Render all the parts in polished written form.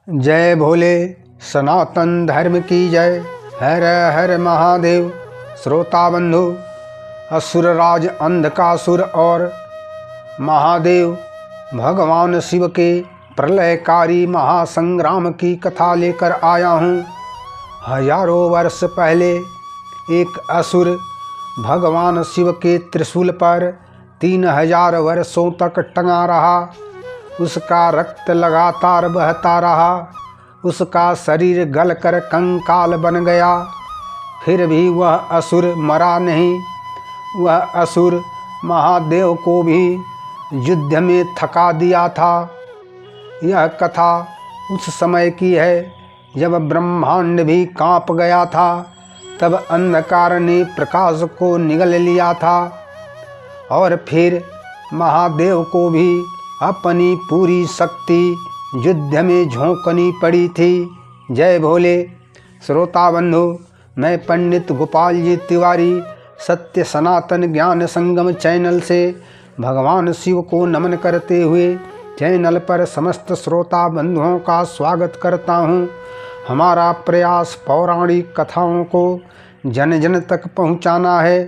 जय भोले, सनातन धर्म की जय। हर हर महादेव। श्रोता बंधु, असुरराज अंधकासुर और महादेव भगवान शिव के प्रलयकारी महासंग्राम की कथा लेकर आया हूँ। हजारों वर्ष पहले एक असुर भगवान शिव के त्रिशूल पर 3000 वर्षों तक टंगा रहा। उसका रक्त लगातार बहता रहा। उसका शरीर गलकर कंकाल बन गया। फिर भी वह असुर मरा नहीं। वह असुर महादेव को भी युद्ध में थका दिया था। यह कथा उस समय की है जब ब्रह्मांड भी कांप गया था। तब अंधकार ने प्रकाश को निगल लिया था और फिर महादेव को भी अपनी पूरी शक्ति युद्ध में झोंकनी पड़ी थी। जय भोले। श्रोता बंधु, मैं पंडित गोपाल जी तिवारी सत्य सनातन ज्ञान संगम चैनल से भगवान शिव को नमन करते हुए चैनल पर समस्त श्रोता बंधुओं का स्वागत करता हूँ। हमारा प्रयास पौराणिक कथाओं को जन जन तक पहुँचाना है।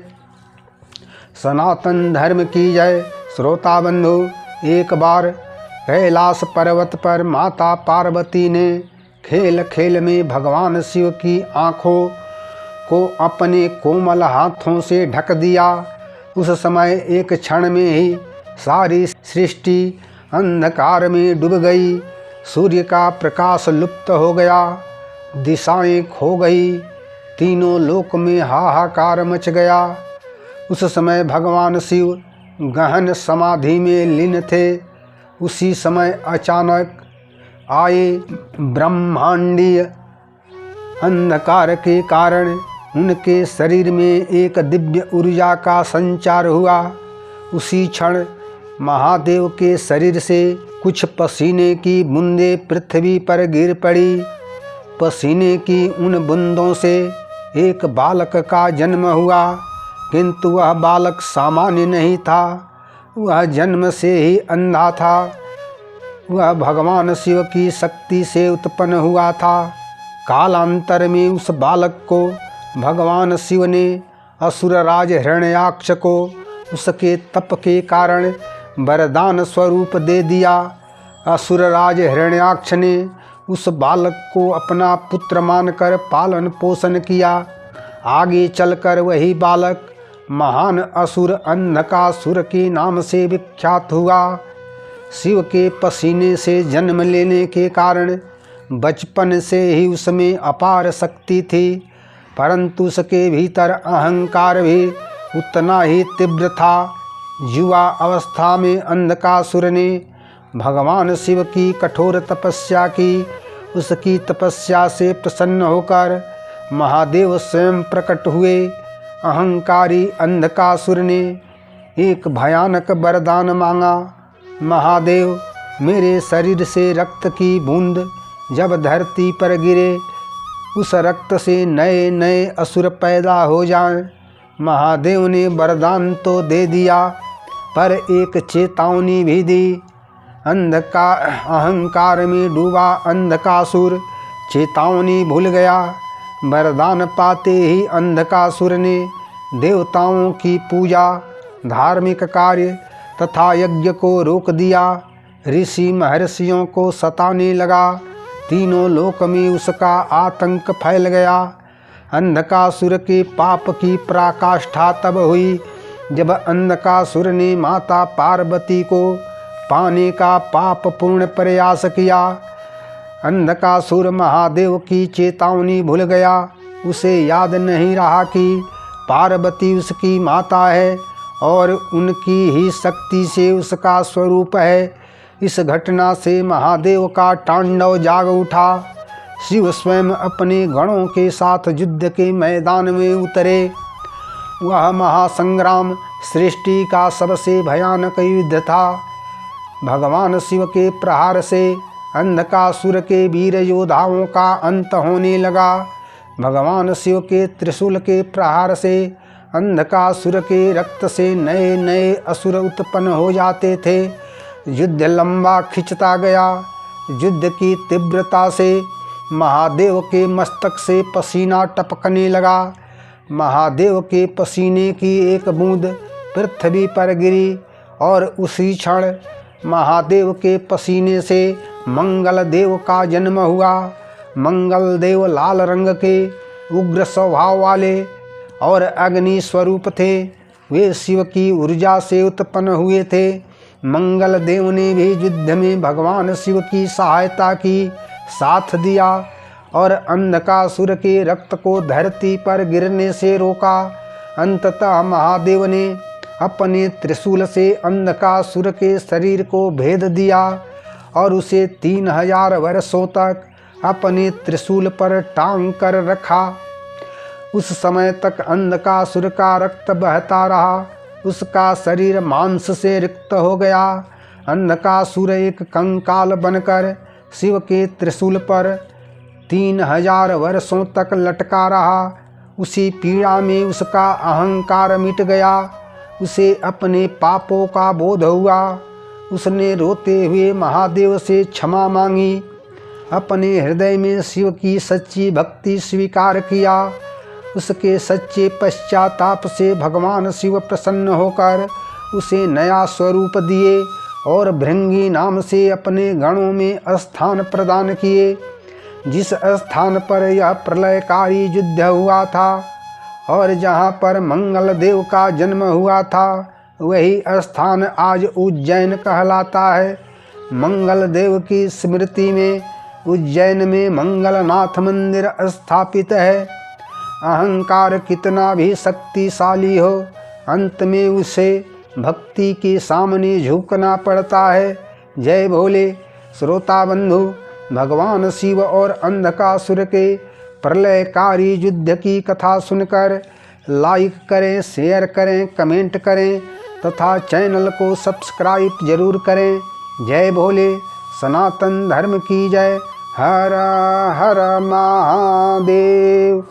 सनातन धर्म की जय। श्रोता बंधु, एक बार कैलाश पर्वत पर माता पार्वती ने खेल खेल में भगवान शिव की आँखों को अपने कोमल हाथों से ढक दिया। उस समय एक क्षण में ही सारी सृष्टि अंधकार में डूब गई। सूर्य का प्रकाश लुप्त हो गया। दिशाएं खो गई। तीनों लोक में हाहाकार मच गया। उस समय भगवान शिव गहन समाधि में लीन थे। उसी समय अचानक आए ब्रह्मांडीय अंधकार के कारण उनके शरीर में एक दिव्य ऊर्जा का संचार हुआ। उसी क्षण महादेव के शरीर से कुछ पसीने की बूंदें पृथ्वी पर गिर पड़ी। पसीने की उन बूंदों से एक बालक का जन्म हुआ, किंतु वह बालक सामान्य नहीं था। वह जन्म से ही अंधा था। वह भगवान शिव की शक्ति से उत्पन्न हुआ था। कालांतर में उस बालक को भगवान शिव ने असुरराज हिरण्याक्ष को उसके तप के कारण वरदान स्वरूप दे दिया। असुरराज हिरण्याक्ष ने उस बालक को अपना पुत्र मानकर पालन पोषण किया। आगे चलकर वही बालक महान असुर अंधकासुर के नाम से विख्यात हुआ। शिव के पसीने से जन्म लेने के कारण बचपन से ही उसमें अपार शक्ति थी, परंतु उसके भीतर अहंकार भी उतना ही तीव्र था। युवा अवस्था में अंधकासुर ने भगवान शिव की कठोर तपस्या की। उसकी तपस्या से प्रसन्न होकर महादेव स्वयं प्रकट हुए। अहंकारी अंधकासुर ने एक भयानक वरदान मांगा। महादेव, मेरे शरीर से रक्त की बूंद जब धरती पर गिरे, उस रक्त से नए नए असुर पैदा हो जाएं। महादेव ने वरदान तो दे दिया, पर एक चेतावनी भी दी। अहंकार में डूबा अंधकासुर चेतावनी भूल गया। वरदान पाते ही अंधकासुर ने देवताओं की पूजा, धार्मिक कार्य तथा यज्ञ को रोक दिया। ऋषि महर्षियों को सताने लगा। तीनों लोक में उसका आतंक फैल गया। अंधकासुर के पाप की पराकाष्ठा तब हुई जब अंधकासुर ने माता पार्वती को पाने का पाप पूर्ण प्रयास किया। अंधकासुर महादेव की चेतावनी भूल गया। उसे याद नहीं रहा कि पार्वती उसकी माता है और उनकी ही शक्ति से उसका स्वरूप है। इस घटना से महादेव का तांडव जाग उठा। शिव स्वयं अपने गणों के साथ युद्ध के मैदान में उतरे। वह महासंग्राम सृष्टि का सबसे भयानक युद्ध था। भगवान शिव के प्रहार से अंधकासुर के वीर योद्धाओं का अंत होने लगा। भगवान शिव के त्रिशूल के प्रहार से अंधकासुर के रक्त से नए नए असुर उत्पन्न हो जाते थे। युद्ध लंबा खिंचता गया। युद्ध की तीव्रता से महादेव के मस्तक से पसीना टपकने लगा। महादेव के पसीने की एक बूंद पृथ्वी पर गिरी और उसी क्षण महादेव के पसीने से मंगल देव का जन्म हुआ। मंगल देव लाल रंग के उग्र स्वभाव वाले और अग्नि स्वरूप थे। वे शिव की ऊर्जा से उत्पन्न हुए थे। मंगल देव ने भी युद्ध में भगवान शिव की सहायता की, साथ दिया और अंधकासुर के रक्त को धरती पर गिरने से रोका। अंततः महादेव ने अपने त्रिशूल से अंधकासुर के शरीर को भेद दिया और उसे 3000 वर्षों तक अपने त्रिशूल पर टांग कर रखा। उस समय तक अंधकासुर का रक्त बहता रहा। उसका शरीर मांस से रिक्त हो गया। अंधकासुर एक कंकाल बनकर शिव के त्रिशूल पर 3000 वर्षों तक लटका रहा। उसी पीड़ा में उसका अहंकार मिट गया। उसे अपने पापों का बोध हुआ। उसने रोते हुए महादेव से क्षमा मांगी। अपने हृदय में शिव की सच्ची भक्ति स्वीकार किया। उसके सच्चे पश्चाताप से भगवान शिव प्रसन्न होकर उसे नया स्वरूप दिए और भृंगी नाम से अपने गणों में स्थान प्रदान किए। जिस स्थान पर यह प्रलयकारी युद्ध हुआ था और जहाँ पर मंगल देव का जन्म हुआ था, वही स्थान आज उज्जैन कहलाता है। मंगल देव की स्मृति में उज्जैन में मंगलनाथ मंदिर स्थापित है। अहंकार कितना भी शक्तिशाली हो, अंत में उसे भक्ति के सामने झुकना पड़ता है। जय भोले। श्रोता बंधु, भगवान शिव और अंधकासुर के प्रलयकारी युद्ध की कथा सुनकर लाइक करें, शेयर करें, कमेंट करें तथा चैनल को सब्सक्राइब जरूर करें। जय भोले। सनातन धर्म की जय। हर हर महादेव।